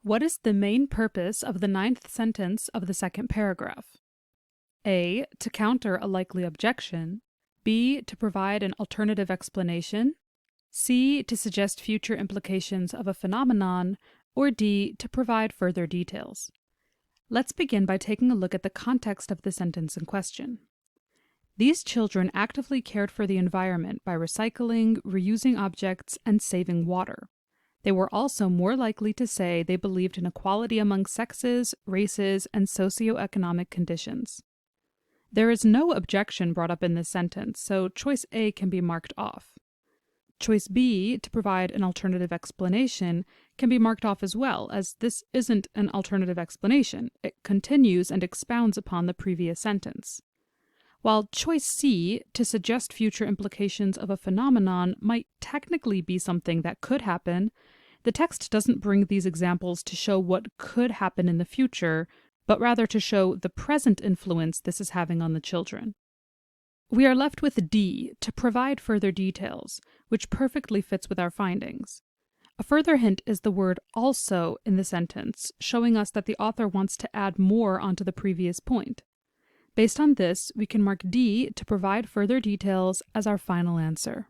What is the main purpose of the ninth sentence of the second paragraph? A. To counter a likely objection. B. To provide an alternative explanation. C. To suggest future implications of a phenomenon. Or D. To provide further details. Let's begin by taking a look at the context of the sentence in question. These children actively cared for the environment by recycling, reusing objects, and saving water. They were also more likely to say they believed in equality among sexes, races, and socioeconomic conditions. There is no objection brought up in this sentence, so choice A can be marked off. Choice B, to provide an alternative explanation, can be marked off as well, as this isn't an alternative explanation. It continues and expounds upon the previous sentence. While choice C, to suggest future implications of a phenomenon, might technically be something that could happen, the text doesn't bring these examples to show what could happen in the future, but rather to show the present influence this is having on the children. We are left with D, to provide further details, which perfectly fits with our findings. A further hint is the word also in the sentence, showing us that the author wants to add more onto the previous point. Based on this, we can mark D, to provide further details, as our final answer.